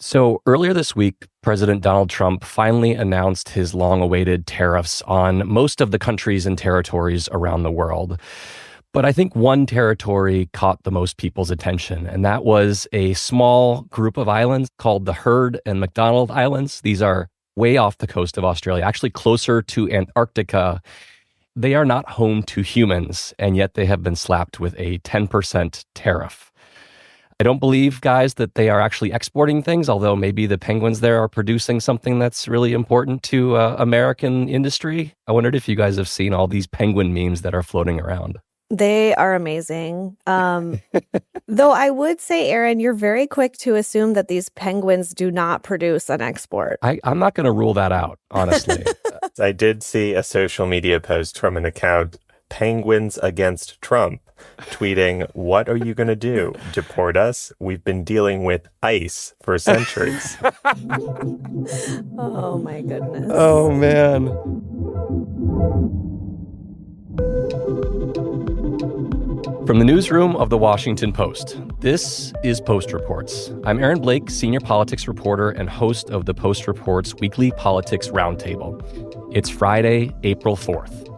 So earlier this week, President Donald Trump finally announced his long-awaited tariffs on most of the countries and territories around the world. But I think one territory caught the most people's attention, and that was a small group of islands called the Heard and McDonald Islands. These are way off the coast of Australia, actually closer to Antarctica. They are not home to humans, and yet they have been slapped with a 10% tariff. I don't believe, guys, that they are actually exporting things, although maybe the penguins there are producing something that's really important to American industry. I wondered if you guys have seen all these penguin memes that are floating around. They are amazing. Though I would say, Aaron, you're very quick to assume that these penguins do not produce an export. I'm not going to rule that out, honestly. I did see a social media post from an account, Penguins Against Trump, tweeting, "What are you going to do? Deport us? We've been dealing with ICE for centuries." Oh, my goodness. Oh, man. From the newsroom of The Washington Post, this is Post Reports. I'm Aaron Blake, senior politics reporter and host of the Post Reports weekly politics roundtable. It's Friday, April 4th.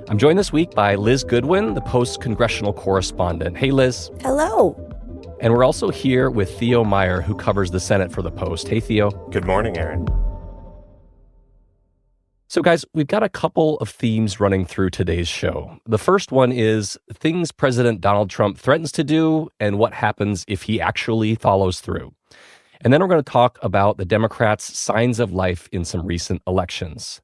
I'm joined this week by Liz Goodwin, the Post's congressional correspondent. Hey, Liz. Hello. And we're also here with Theo Meyer, who covers the Senate for the Post. Hey, Theo. Good morning, Aaron. So, guys, we've got a couple of themes running through today's show. The first one is things President Donald Trump threatens to do and what happens if he actually follows through. And then we're going to talk about the Democrats' signs of life in some recent elections.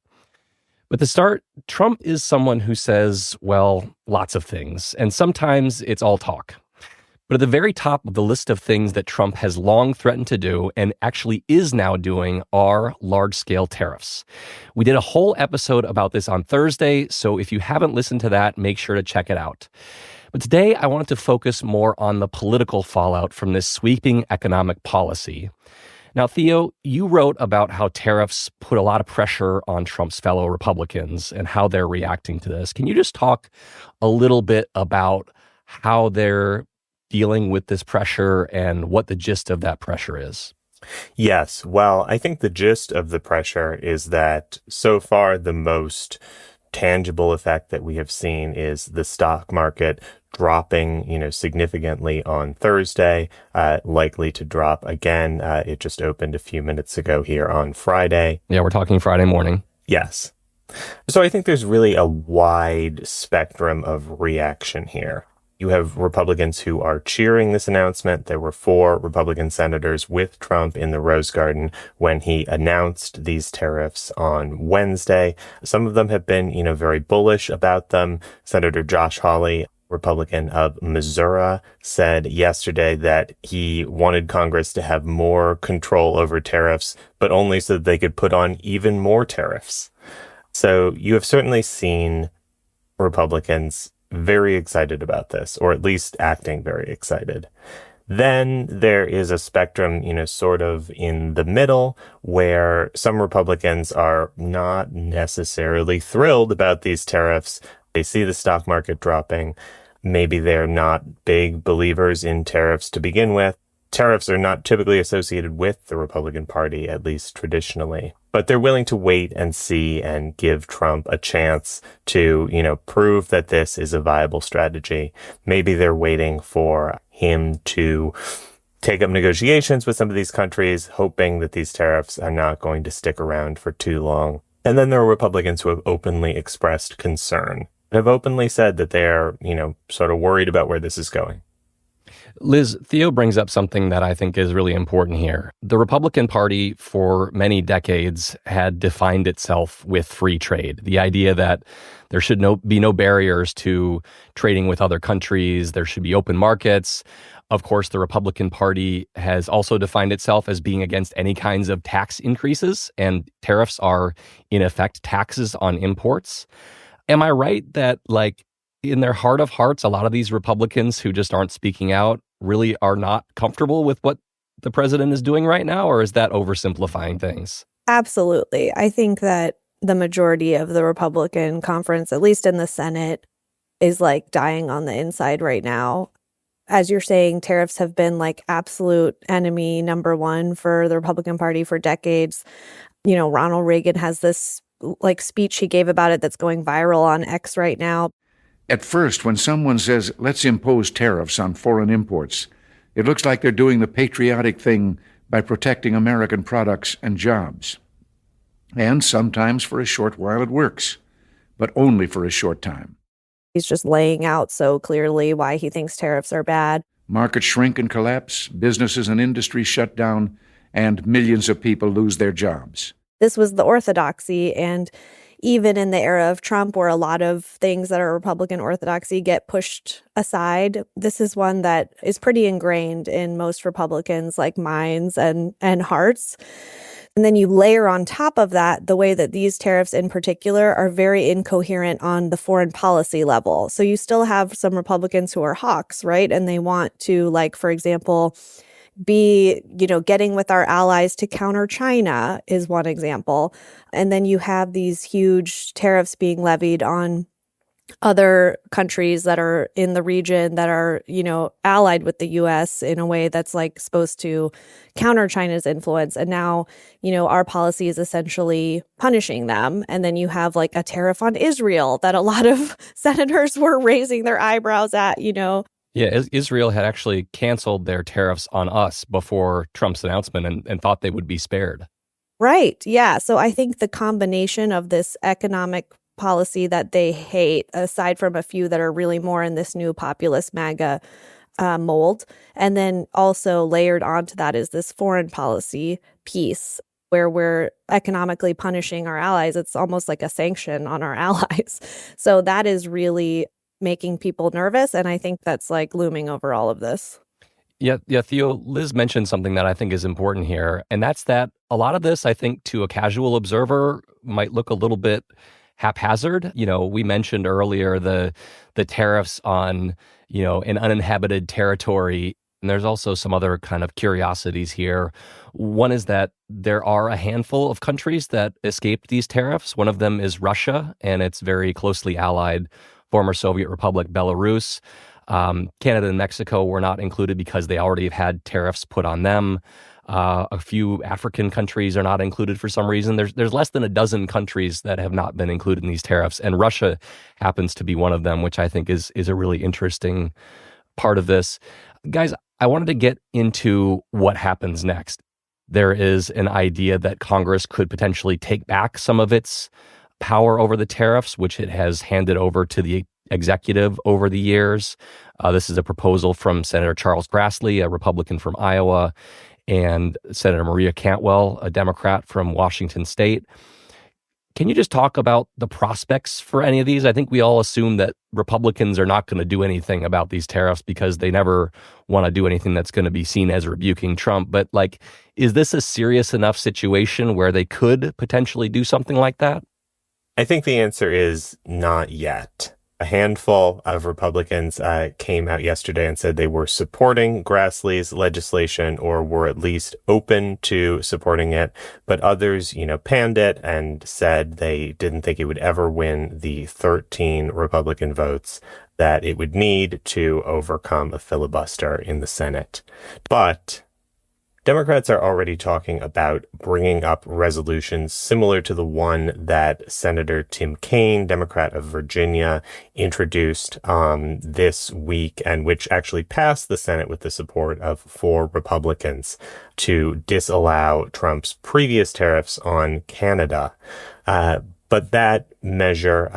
But to start, Trump is someone who says, well, lots of things, and sometimes it's all talk. But at the very top of the list of things that Trump has long threatened to do and actually is now doing are large-scale tariffs. We did a whole episode about this on Thursday, so if you haven't listened to that, make sure to check it out. But today, I wanted to focus more on the political fallout from this sweeping economic policy. Now, Theo, you wrote about how tariffs put a lot of pressure on Trump's fellow Republicans and how they're reacting to this. Can you just talk a little bit about how they're dealing with this pressure and what the gist of that pressure is? Yes. Well, I think the gist of the pressure is that so far the most tangible effect that we have seen is the stock market dropping, significantly on Thursday, likely to drop again. It just opened a few minutes ago here on Friday. Yeah, we're talking Friday morning. Yes. So I think there's really a wide spectrum of reaction here. You have Republicans who are cheering this announcement. There were 4 Republican senators with Trump in the Rose Garden when he announced these tariffs on Wednesday. Some of them have been, very bullish about them. Senator Josh Hawley, Republican of Missouri, said yesterday that he wanted Congress to have more control over tariffs, but only so that they could put on even more tariffs. So you have certainly seen Republicans very excited about this, or at least acting very excited. Then there is a spectrum, sort of in the middle, where some Republicans are not necessarily thrilled about these tariffs. They see the stock market dropping. Maybe they're not big believers in tariffs to begin with. Tariffs are not typically associated with the Republican Party, at least traditionally. But they're willing to wait and see and give Trump a chance to, prove that this is a viable strategy. Maybe they're waiting for him to take up negotiations with some of these countries, hoping that these tariffs are not going to stick around for too long. And then there are Republicans who have openly expressed concern, have openly said that they're, sort of worried about where this is going. Liz, Theo brings up something that I think is really important here. The Republican Party for many decades had defined itself with free trade, the idea that there should be no barriers to trading with other countries, there should be open markets. Of course, the Republican Party has also defined itself as being against any kinds of tax increases, and tariffs are, in effect, taxes on imports. Am I right that, in their heart of hearts, a lot of these Republicans who just aren't speaking out really are not comfortable with what the president is doing right now, or is that oversimplifying things? Absolutely. I think that the majority of the Republican conference, at least in the Senate, is dying on the inside right now. as you're saying, tariffs have been like absolute enemy number one for the Republican Party for decades. Ronald Reagan has this like speech he gave about it that's going viral on X right now. At first, when someone says, let's impose tariffs on foreign imports, it looks like they're doing the patriotic thing by protecting American products and jobs. And sometimes for a short while it works, but only for a short time. He's just laying out so clearly why he thinks tariffs are bad. Markets shrink and collapse, businesses and industries shut down, and millions of people lose their jobs. This was the orthodoxy, and even in the era of Trump, where a lot of things that are Republican orthodoxy get pushed aside, this is one that is pretty ingrained in most Republicans' like minds and hearts. And then you layer on top of that the way that these tariffs in particular are very incoherent on the foreign policy level. So you still have some Republicans who are hawks, right? And they want to, like, for example, be, getting with our allies to counter China is one example. And then you have these huge tariffs being levied on other countries that are in the region that are, allied with the US in a way that's like supposed to counter China's influence. And now, our policy is essentially punishing them. And then you have like a tariff on Israel that a lot of senators were raising their eyebrows at. Yeah, Israel had actually canceled their tariffs on us before Trump's announcement and thought they would be spared. Right. Yeah. So I think the combination of this economic policy that they hate, aside from a few that are really more in this new populist MAGA mold, and then also layered onto that is this foreign policy piece where we're economically punishing our allies. It's almost like a sanction on our allies. So that is really making people nervous. And I think that's like looming over all of this. Yeah, Theo, Liz mentioned something that I think is important here. And that's that a lot of this, I think, to a casual observer might look a little bit haphazard. We mentioned earlier the tariffs on, an uninhabited territory. And there's also some other kind of curiosities here. One is that there are a handful of countries that escaped these tariffs. One of them is Russia, and it's very closely allied former Soviet Republic, Belarus. Canada and Mexico were not included because they already have had tariffs put on them. A few African countries are not included for some reason. There's less than a dozen countries that have not been included in these tariffs, and Russia happens to be one of them, which I think is a really interesting part of this. Guys, I wanted to get into what happens next. There is an idea that Congress could potentially take back some of its power over the tariffs, which it has handed over to the executive over the years. This is a proposal from Senator Charles Grassley, a Republican from Iowa, and Senator Maria Cantwell, a Democrat from Washington State. Can you just talk about the prospects for any of these? I think we all assume that Republicans are not going to do anything about these tariffs because they never want to do anything that's going to be seen as rebuking Trump. But is this a serious enough situation where they could potentially do something like that? I think the answer is not yet. A handful of Republicans came out yesterday and said they were supporting Grassley's legislation or were at least open to supporting it. But others, panned it and said they didn't think it would ever win the 13 Republican votes that it would need to overcome a filibuster in the Senate. But Democrats are already talking about bringing up resolutions similar to the one that Senator Tim Kaine, Democrat of Virginia, introduced this week, and which actually passed the Senate with the support of 4 Republicans to disallow Trump's previous tariffs on Canada. But that measure,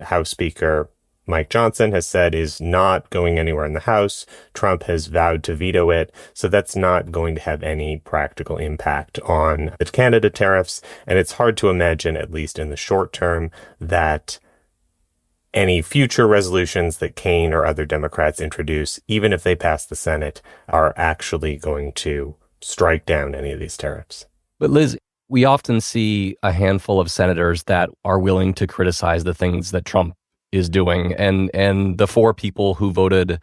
House Speaker Mike Johnson has said is not going anywhere in the House. Trump has vowed to veto it. So that's not going to have any practical impact on the Canada tariffs. And it's hard to imagine, at least in the short term, that any future resolutions that Kaine or other Democrats introduce, even if they pass the Senate, are actually going to strike down any of these tariffs. But Liz, we often see a handful of senators that are willing to criticize the things that Trump is doing. And the 4 people who voted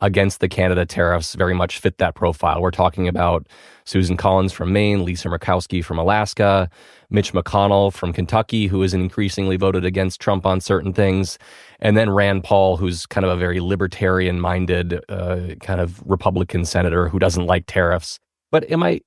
against the Canada tariffs very much fit that profile. We're talking about Susan Collins from Maine, Lisa Murkowski from Alaska, Mitch McConnell from Kentucky, who is increasingly voted against Trump on certain things, and then Rand Paul, who's kind of a very libertarian-minded kind of Republican senator who doesn't like tariffs. But am I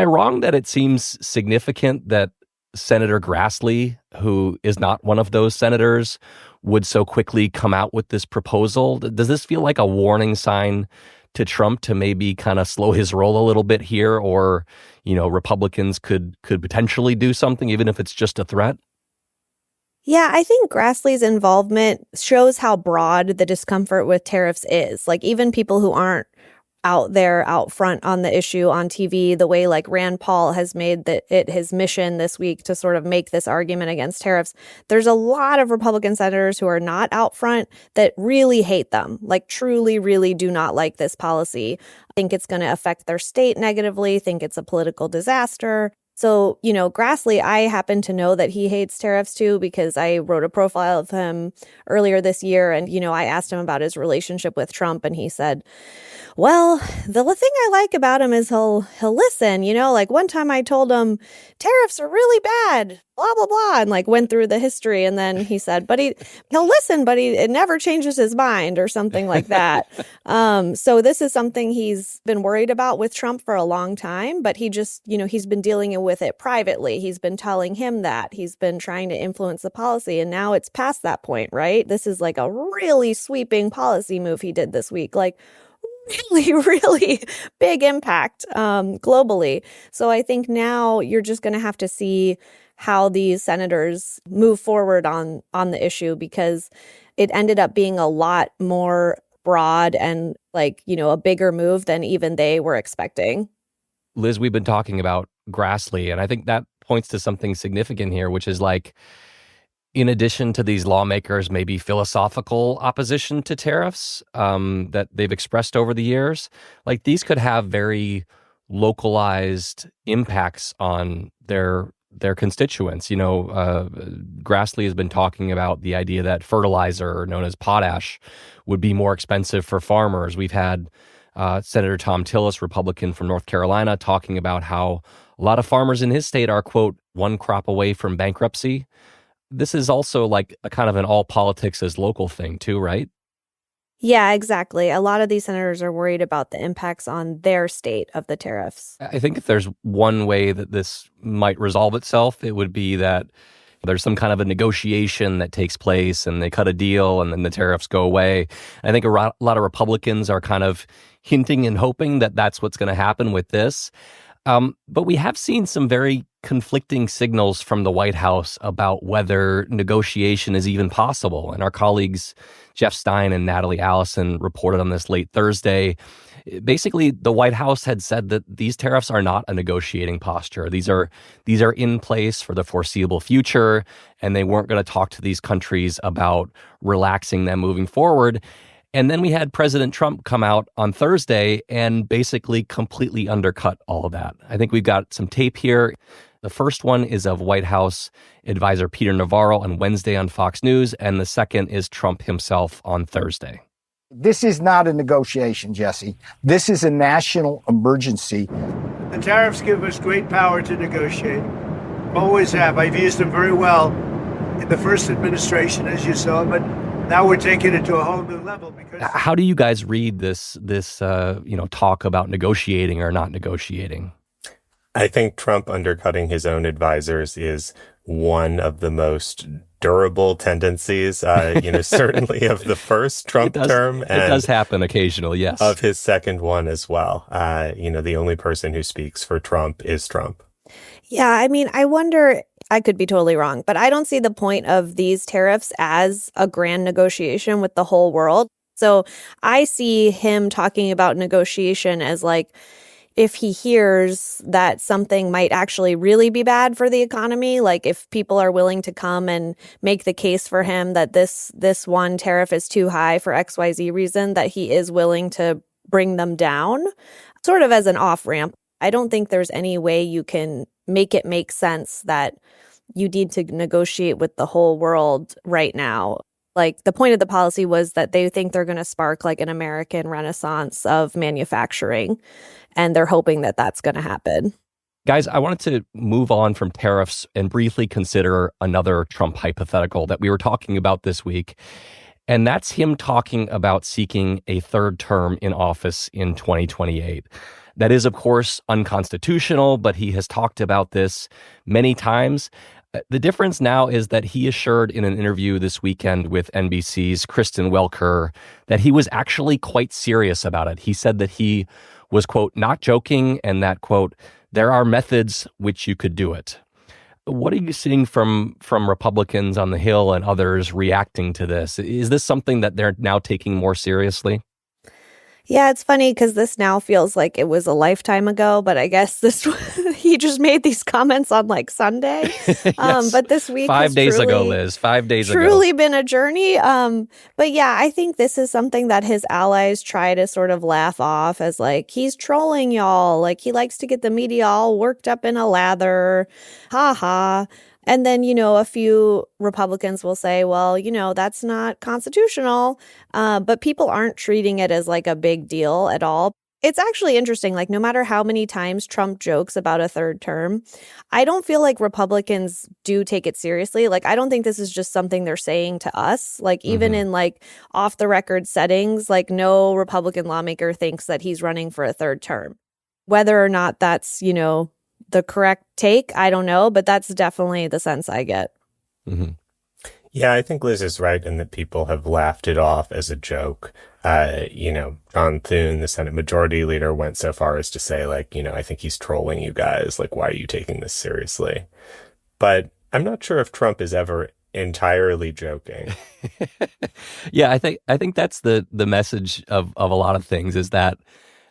wrong that it seems significant that Senator Grassley, who is not one of those senators, would so quickly come out with this proposal? Does this feel like a warning sign to Trump to maybe kind of slow his roll a little bit here, or, Republicans could potentially do something, even if it's just a threat? Yeah, I think Grassley's involvement shows how broad the discomfort with tariffs is. Like, even people who aren't out there, out front on the issue on TV, the way like Rand Paul has made it his mission this week to sort of make this argument against tariffs. There's a lot of Republican senators who are not out front that really hate them, like truly, really do not like this policy. Think it's going to affect their state negatively, think it's a political disaster. So, Grassley, I happen to know that he hates tariffs too, because I wrote a profile of him earlier this year. And, I asked him about his relationship with Trump, and he said, well, the thing I like about him is he'll listen, like one time I told him tariffs are really bad, blah, blah, blah, and like went through the history. And then he said, but he'll listen, but it never changes his mind or something like that. So this is something he's been worried about with Trump for a long time, but he just, he's been dealing with it privately. He's been telling him that. He's been trying to influence the policy. And now it's past that point, right? This is like a really sweeping policy move he did this week. Like, really, really big impact globally. So I think now you're just going to have to see how these senators move forward on the issue, because it ended up being a lot more broad and like, a bigger move than even they were expecting. Liz, we've been talking about Grassley, and I think that points to something significant here, which is like, in addition to these lawmakers' maybe philosophical opposition to tariffs that they've expressed over the years, like these could have very localized impacts on their constituents. Grassley has been talking about the idea that fertilizer, known as potash, would be more expensive for farmers. We've had Senator Tom Tillis, Republican from North Carolina, talking about how a lot of farmers in his state are, quote, one crop away from bankruptcy. This is also like a kind of an all politics as local thing too, right? Yeah, exactly. A lot of these senators are worried about the impacts on their state of the tariffs. I think if there's one way that this might resolve itself, it would be that there's some kind of a negotiation that takes place and they cut a deal and then the tariffs go away. I think a lot of Republicans are kind of hinting and hoping that that's what's going to happen with this. But we have seen some very conflicting signals from the White House about whether negotiation is even possible. And our colleagues Jeff Stein and Natalie Allison reported on this late Thursday. Basically, the White House had said that these tariffs are not a negotiating posture. These are in place for the foreseeable future, and they weren't going to talk to these countries about relaxing them moving forward. And then we had President Trump come out on Thursday and basically completely undercut all of that. I think we've got some tape here. The first one is of White House advisor Peter Navarro on Wednesday on Fox News, and the second is Trump himself on Thursday. This is not a negotiation, Jesse. This is a national emergency. The tariffs give us great power to negotiate. Always have. I've used them very well in the first administration, as you saw, but now we're taking it to a whole new level. Because how do you guys read this talk about negotiating or not negotiating? I think Trump undercutting his own advisors is one of the most durable tendencies, certainly of the first Trump term. And it does happen occasionally, yes. Of his second one as well. The only person who speaks for Trump is Trump. Yeah, I mean, I wonder, I could be totally wrong, but I don't see the point of these tariffs as a grand negotiation with the whole world. So I see him talking about negotiation as like, if he hears that something might actually really be bad for the economy, like if people are willing to come and make the case for him that this one tariff is too high for XYZ reason, that he is willing to bring them down, sort of as an off-ramp. I don't think there's any way you can make it make sense that you need to negotiate with the whole world right now. Like the point of the policy was that they think they're going to spark like an American renaissance of manufacturing. And they're hoping that that's going to happen. Guys, I wanted to move on from tariffs and briefly consider another Trump hypothetical that we were talking about this week. And that's him talking about seeking a third term in office in 2028. That is, of course, unconstitutional, but he has talked about this many times. The difference now is that he assured in an interview this weekend with NBC's Kristen Welker that he was actually quite serious about it. He said that he was, quote, not joking, and that, quote, there are methods which you could do it. What are you seeing from Republicans on the Hill and others reacting to this? Is this something that they're now taking more seriously? Yeah, it's funny because this now feels like it was a lifetime ago, but I guess he just made these comments on like Sunday. Yes. But this week 5 days ago, Liz, 5 days ago. Truly been a journey. But yeah, I think this is something that his allies try to sort of laugh off as like, he's trolling y'all. Like he likes to get the media all worked up in a lather. Ha ha. And then, a few Republicans will say, well, that's not constitutional. But people aren't treating it as like a big deal at all. It's actually interesting. Like, no matter how many times Trump jokes about a third term, I don't feel like Republicans do take it seriously. Like, I don't think this is just something they're saying to us. Like, even in like off the record settings, like no Republican lawmaker thinks that he's running for a third term. Whether or not that's, the correct take, I don't know, but that's definitely the sense I get. Mm-hmm. Yeah, I think Liz is right in that people have laughed it off as a joke. John Thune, the Senate Majority Leader, went so far as to say, like, I think he's trolling you guys. Like, why are you taking this seriously? But I'm not sure if Trump is ever entirely joking. Yeah, I think that's the message of a lot of things is that,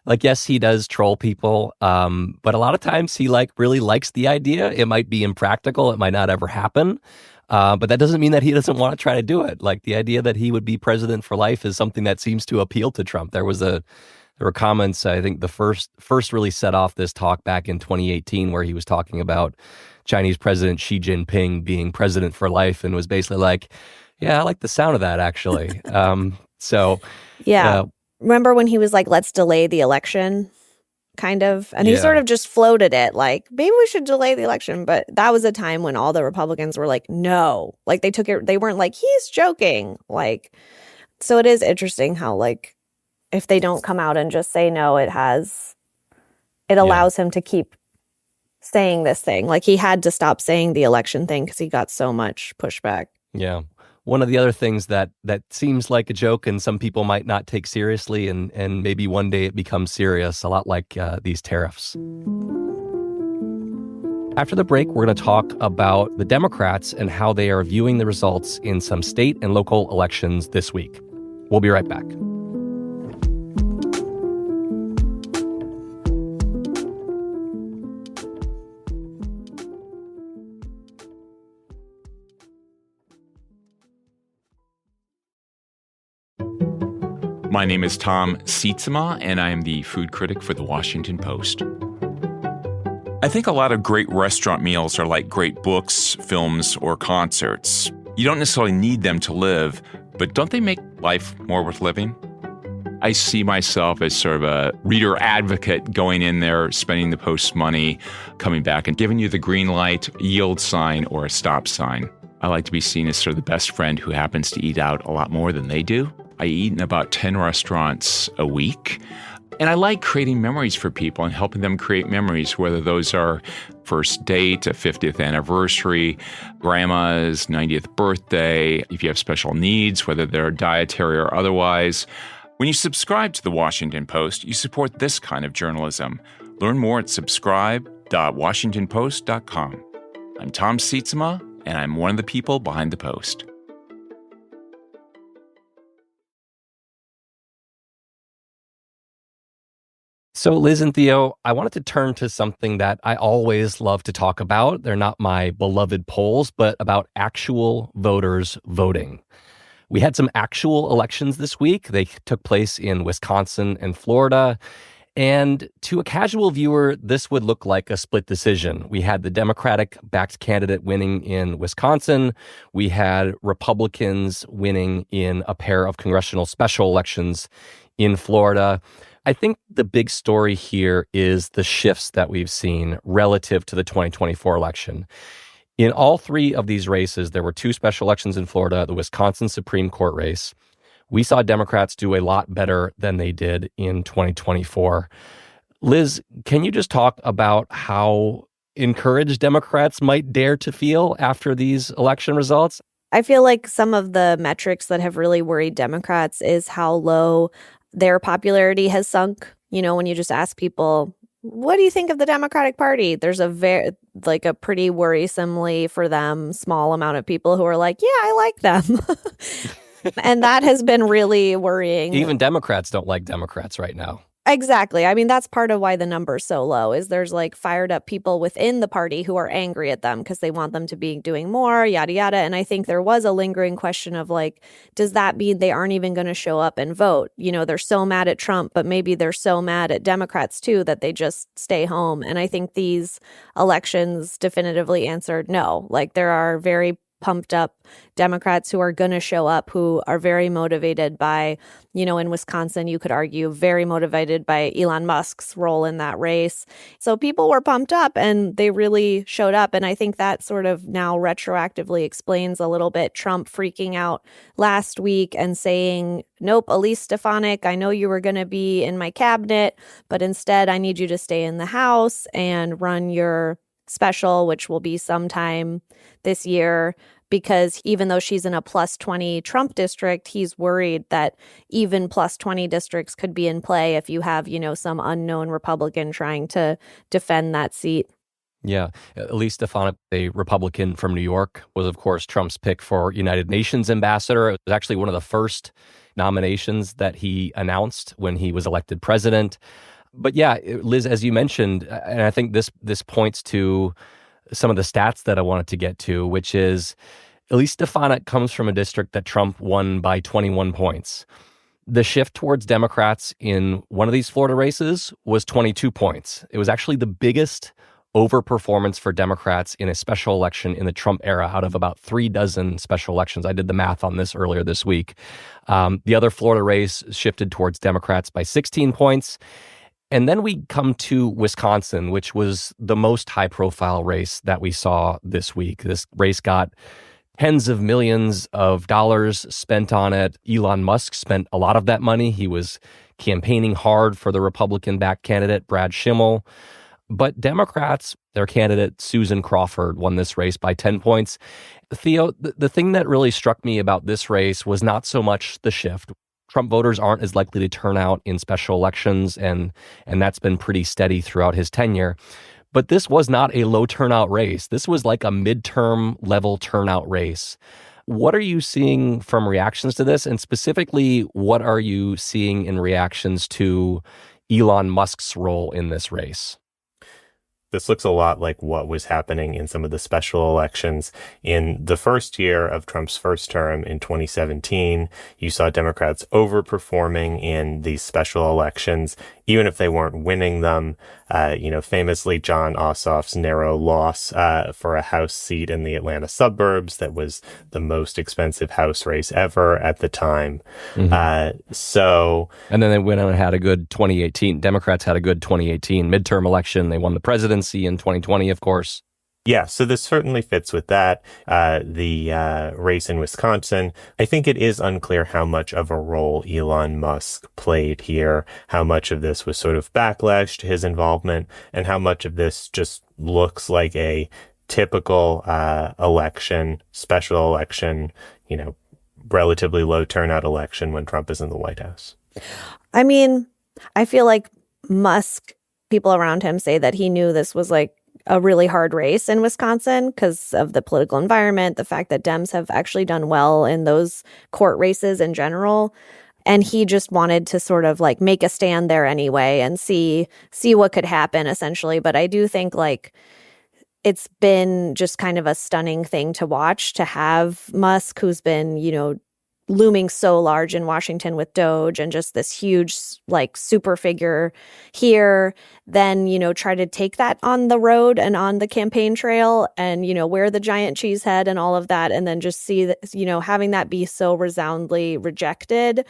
like, yes, he does troll people, but a lot of times he really likes the idea. It might be impractical. It might not ever happen. But that doesn't mean that he doesn't want to try to do it. Like the idea that he would be president for life is something that seems to appeal to Trump. There were comments, I think the first really set off this talk back in 2018 where he was talking about Chinese President Xi Jinping being president for life and was basically like, yeah, I like the sound of that actually. Yeah. Remember when he was like, let's delay the election, kind of? And he sort of just floated it like, maybe we should delay the election. But that was a time when all the Republicans were like, no. Like they took it, they weren't like, he's joking. Like, so it is interesting how like, if they don't come out and just say no, it allows him to keep saying this thing. Like he had to stop saying the election thing because he got so much pushback. Yeah. One of the other things that seems like a joke and some people might not take seriously and maybe one day it becomes serious, a lot like these tariffs. After the break, we're going to talk about the Democrats and how they are viewing the results in some state and local elections this week. We'll be right back. My name is Tom Sietsema, and I am the food critic for The Washington Post. I think a lot of great restaurant meals are like great books, films, or concerts. You don't necessarily need them to live, but don't they make life more worth living? I see myself as sort of a reader advocate going in there, spending the Post's money, coming back and giving you the green light, yield sign, or a stop sign. I like to be seen as sort of the best friend who happens to eat out a lot more than they do. I eat in about 10 restaurants a week, and I like creating memories for people and helping them create memories, whether those are first date, a 50th anniversary, grandma's 90th birthday, if you have special needs, whether they're dietary or otherwise. When you subscribe to The Washington Post, you support this kind of journalism. Learn more at subscribe.washingtonpost.com. I'm Tom Sietsema, and I'm one of the people behind the Post. So Liz and Theo, I wanted to turn to something that I always love to talk about. They're not my beloved polls, but about actual voters voting. We had some actual elections this week. They took place in Wisconsin and Florida. And to a casual viewer, this would look like a split decision. We had the Democratic-backed candidate winning in Wisconsin. We had Republicans winning in a pair of congressional special elections in Florida. I think the big story here is the shifts that we've seen relative to the 2024 election. In all three of these races, there were two special elections in Florida, the Wisconsin Supreme Court race. We saw Democrats do a lot better than they did in 2024. Liz, can you just talk about how encouraged Democrats might dare to feel after these election results? I feel like some of the metrics that have really worried Democrats is how low their popularity has sunk. You know, when you just ask people, what do you think of the Democratic Party? There's a pretty worrisomely for them small amount of people who are like, yeah, I like them. And that has been really worrying. Even Democrats don't like Democrats right now. Exactly. I mean, that's part of why the number's so low, is there's like fired up people within the party who are angry at them because they want them to be doing more, yada, yada. And I think there was a lingering question of like, does that mean they aren't even going to show up and vote? You know, they're so mad at Trump, but maybe they're so mad at Democrats too that they just stay home. And I think these elections definitively answered no. Like, there are very pumped up Democrats who are going to show up, who are very motivated by, you know, in Wisconsin, you could argue very motivated by Elon Musk's role in that race. So people were pumped up and they really showed up. And I think that sort of now retroactively explains a little bit Trump freaking out last week and saying, nope, Elise Stefanik, I know you were going to be in my cabinet, but instead I need you to stay in the House and run your special, which will be sometime this year, because even though she's in a plus 20 Trump district, he's worried that even plus 20 districts could be in play if you have, you know, some unknown Republican trying to defend that seat. Yeah. Elise Stefanik, a Republican from New York, was, of course, Trump's pick for United Nations ambassador. It was actually one of the first nominations that he announced when he was elected president. But yeah, Liz, as you mentioned, and I think this points to some of the stats that I wanted to get to, which is Elise Stefanik comes from a district that Trump won by 21 points. The shift towards Democrats in one of these Florida races was 22 points. It was actually the biggest overperformance for Democrats in a special election in the Trump era out of about 36 special elections. I did the math on this earlier this week. The other Florida race shifted towards Democrats by 16 points. And then we come to Wisconsin, which was the most high-profile race that we saw this week. This race got tens of millions of dollars spent on it. Elon Musk spent a lot of that money. He was campaigning hard for the Republican-backed candidate, Brad Schimmel. But Democrats, their candidate, Susan Crawford, won this race by 10 points. Theo, the thing that really struck me about this race was not so much the shift. Trump voters aren't as likely to turn out in special elections, and that's been pretty steady throughout his tenure. But this was not a low turnout race. This was like a midterm level turnout race. What are you seeing from reactions to this? And specifically, what are you seeing in reactions to Elon Musk's role in this race? This looks a lot like what was happening in some of the special elections. In the first year of Trump's first term in 2017, you saw Democrats overperforming in these special elections, even if they weren't winning them. Famously, John Ossoff's narrow loss for a House seat in the Atlanta suburbs that was the most expensive House race ever at the time. Mm-hmm. And then they went on and had a good 2018. Democrats had a good 2018 midterm election. They won the presidency in 2020, of course. Yeah, so this certainly fits with that. The race in Wisconsin, I think it is unclear how much of a role Elon Musk played here, how much of this was sort of backlash to his involvement, and how much of this just looks like a typical special election, relatively low turnout election when Trump is in the White House. I mean, I feel like Musk, people around him say that he knew this was like a really hard race in Wisconsin because of the political environment, the fact that Dems have actually done well in those court races in general. And he just wanted to sort of like make a stand there anyway and see what could happen, essentially. But I do think like it's been just kind of a stunning thing to watch, to have Musk, who's been, looming so large in Washington with Doge and just this huge, like, super figure here, then, try to take that on the road and on the campaign trail and, wear the giant cheese head and all of that. And then just see that, having that be so resoundingly rejected.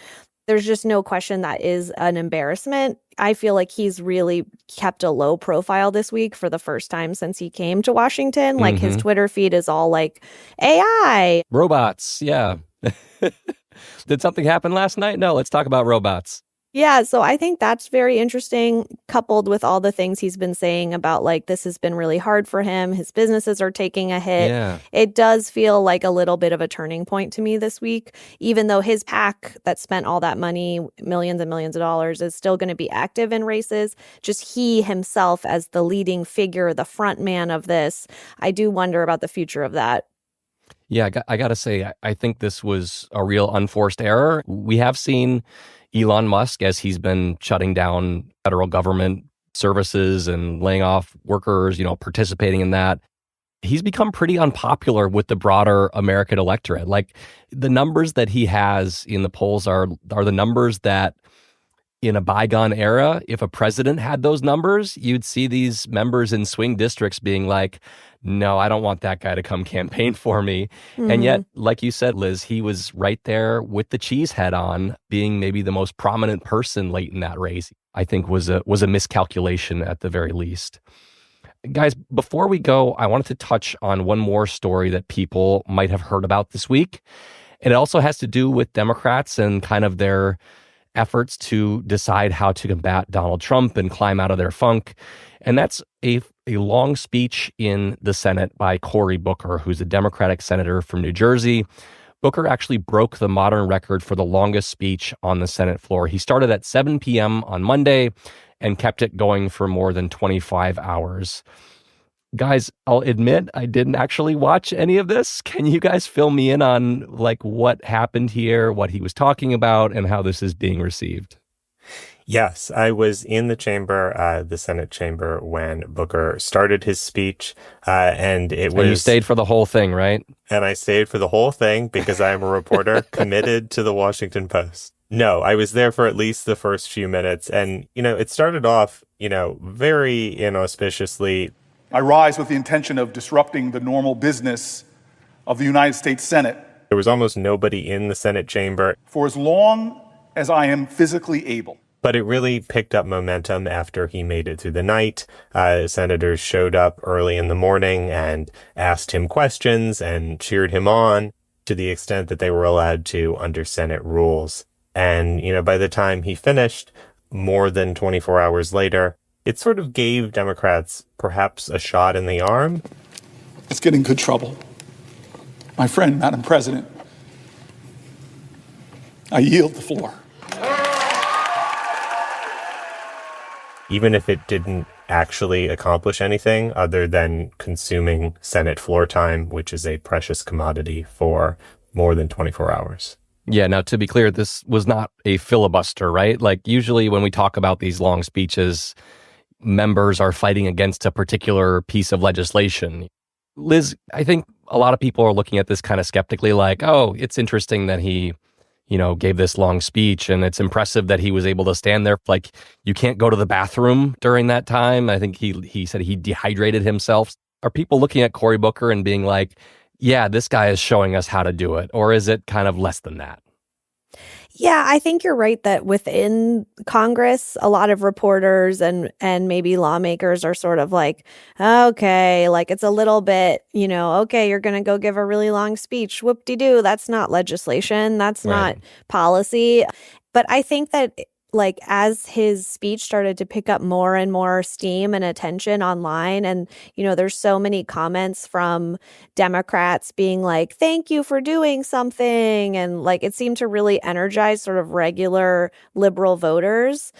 There's just no question that is an embarrassment. I feel like he's really kept a low profile this week for the first time since he came to Washington. Like his Twitter feed is all like AI. Robots, yeah. Did something happen last night? No, let's talk about robots. Yeah, so I think that's very interesting, coupled with all the things he's been saying about, like, this has been really hard for him. His businesses are taking a hit. Yeah. It does feel like a little bit of a turning point to me this week, even though his PAC that spent all that money, millions and millions of dollars, is still going to be active in races. Just he himself as the leading figure, the front man of this, I do wonder about the future of that. Yeah, I got to say, I think this was a real unforced error. We have seen Elon Musk, as he's been shutting down federal government services and laying off workers, participating in that. He's become pretty unpopular with the broader American electorate. Like, the numbers that he has in the polls are the numbers that in a bygone era, if a president had those numbers, you'd see these members in swing districts being like, no, I don't want that guy to come campaign for me. And yet, like you said, Liz, he was right there with the cheese head on, being maybe the most prominent person late in that race. I think was a miscalculation at the very least. Guys, before we go, I wanted to touch on one more story that people might have heard about this week. And it also has to do with Democrats and kind of their efforts to decide how to combat Donald Trump and climb out of their funk. And that's a long speech in the Senate by Cory Booker, who's a Democratic senator from New Jersey. Booker actually broke the modern record for the longest speech on the Senate floor. He started at 7 p.m. on Monday and kept it going for more than 25 hours. Guys, I'll admit I didn't actually watch any of this. Can you guys fill me in on like what happened here, what he was talking about, and how this is being received? Yes, I was in the chamber, the Senate chamber, when Booker started his speech, and it was... And you stayed for the whole thing, right? And I stayed for the whole thing because I am a reporter committed to the Washington Post. No, I was there for at least the first few minutes, and, it started off, very inauspiciously. I rise with the intention of disrupting the normal business of the United States Senate. There was almost nobody in the Senate chamber. For as long as I am physically able. But it really picked up momentum after he made it through the night. Senators showed up early in the morning and asked him questions and cheered him on to the extent that they were allowed to under Senate rules. And, by the time he finished, more than 24 hours later, it sort of gave Democrats perhaps a shot in the arm. Let's get in good trouble. My friend, Madam President, I yield the floor. Even if it didn't actually accomplish anything other than consuming Senate floor time, which is a precious commodity for more than 24 hours. Yeah, now to be clear, this was not a filibuster, right? Like usually when we talk about these long speeches, members are fighting against a particular piece of legislation. Liz, I think a lot of people are looking at this kind of skeptically like, oh, it's interesting that he, gave this long speech and it's impressive that he was able to stand there. Like you can't go to the bathroom during that time. I think he said he dehydrated himself. Are people looking at Cory Booker and being like, yeah, this guy is showing us how to do it? Or is it kind of less than that? Yeah, I think you're right that within Congress, a lot of reporters and maybe lawmakers are sort of like, okay, like it's a little bit, okay, you're going to go give a really long speech. Whoop-de-doo. That's not legislation. That's not policy. But I think that like as his speech started to pick up more and more steam and attention online, and there's so many comments from Democrats being like, thank you for doing something, and like it seemed to really energize sort of regular liberal voters.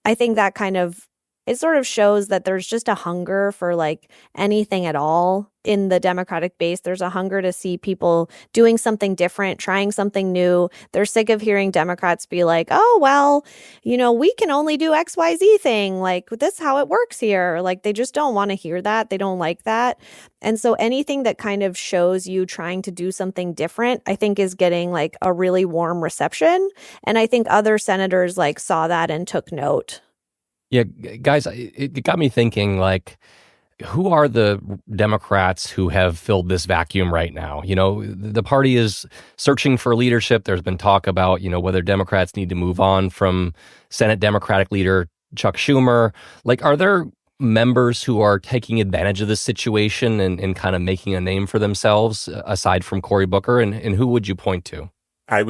I think that kind of it sort of shows that there's just a hunger for like anything at all in the Democratic base. There's a hunger to see people doing something different, trying something new. They're sick of hearing Democrats be like, oh, well, we can only do XYZ thing. Like, this is how it works here. Like, they just don't want to hear that. They don't like that. And so anything that kind of shows you trying to do something different, I think is getting like a really warm reception. And I think other senators like saw that and took note. Yeah, guys, it got me thinking, like, who are the Democrats who have filled this vacuum right now? The party is searching for leadership. There's been talk about, whether Democrats need to move on from Senate Democratic leader Chuck Schumer. Like, are there members who are taking advantage of this situation and kind of making a name for themselves, aside from Cory Booker? And who would you point to? I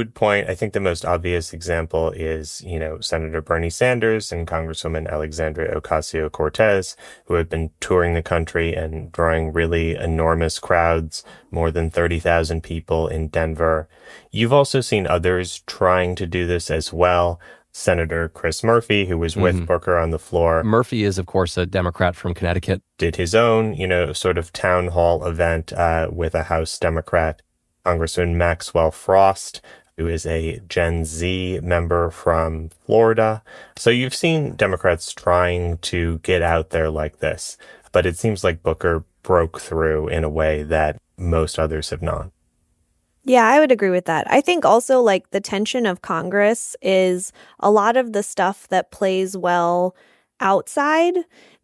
think the most obvious example is, Senator Bernie Sanders and Congresswoman Alexandria Ocasio-Cortez, who have been touring the country and drawing really enormous crowds, more than 30,000 people in Denver. You've also seen others trying to do this as well. Senator Chris Murphy, who was with Booker on the floor. Murphy is, of course, a Democrat from Connecticut. Did his own, sort of town hall event with a House Democrat. Congressman Maxwell Frost, who is a Gen Z member from Florida. So you've seen Democrats trying to get out there like this, but it seems like Booker broke through in a way that most others have not. Yeah, I would agree with that. I think also like the tension of Congress is a lot of the stuff that plays well outside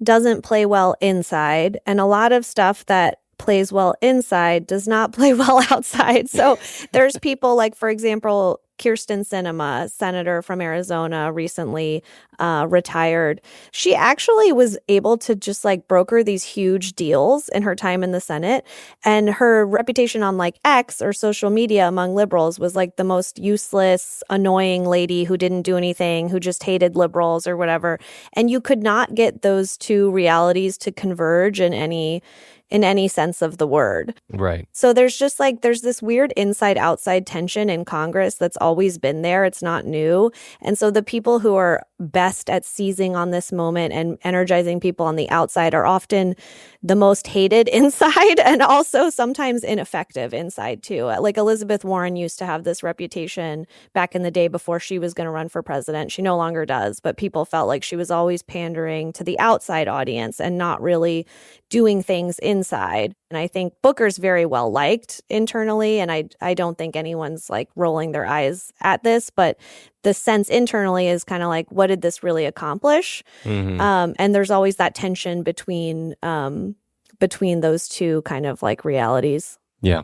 doesn't play well inside. And a lot of stuff that plays well inside does not play well outside. So there's people like, for example, Kyrsten Sinema, senator from Arizona, recently retired. She actually was able to just like broker these huge deals in her time in the Senate. And her reputation on like X or social media among liberals was like the most useless, annoying lady who didn't do anything, who just hated liberals or whatever. And you could not get those two realities to converge in any sense of the word. Right. So there's this weird inside-outside tension in Congress that's always been there. It's not new. And so the people who are best at seizing on this moment and energizing people on the outside are often the most hated inside and also sometimes ineffective inside too. Like Elizabeth Warren used to have this reputation back in the day before she was going to run for president. She no longer does, but people felt like she was always pandering to the outside audience and not really doing things inside. And I think Booker's very well liked internally, and I don't think anyone's like rolling their eyes at this, but the sense internally is kind of like, what did this really accomplish? And there's always that tension between those two kind of like realities. Yeah.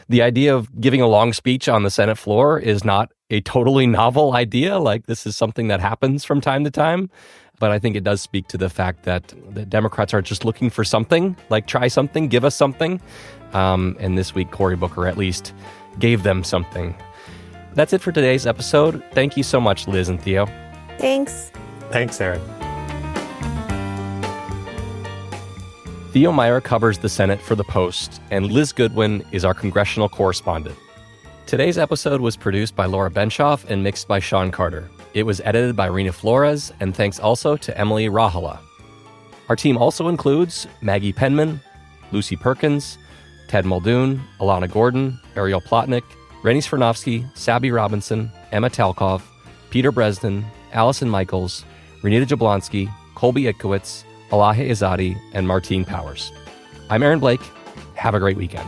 The idea of giving a long speech on the Senate floor is not a totally novel idea. Like, this is something that happens from time to time. But I think it does speak to the fact that the Democrats are just looking for something, like try something, give us something. And this week, Cory Booker at least gave them something. That's it for today's episode. Thank you so much, Liz and Theo. Thanks. Thanks, Aaron. Theo Meyer covers the Senate for The Post, and Liz Goodwin is our congressional correspondent. Today's episode was produced by Laura Benshoff and mixed by Sean Carter. It was edited by Rena Flores, and thanks also to Emily Rahala. Our team also includes Maggie Penman, Lucy Perkins, Ted Muldoon, Alana Gordon, Ariel Plotnick, Rennie Svirnovsky, Sabby Robinson, Emma Talkov, Peter Bresden, Allison Michaels, Renita Jablonski, Colby Itkowitz, Alahe Izadi, and Martine Powers. I'm Aaron Blake. Have a great weekend.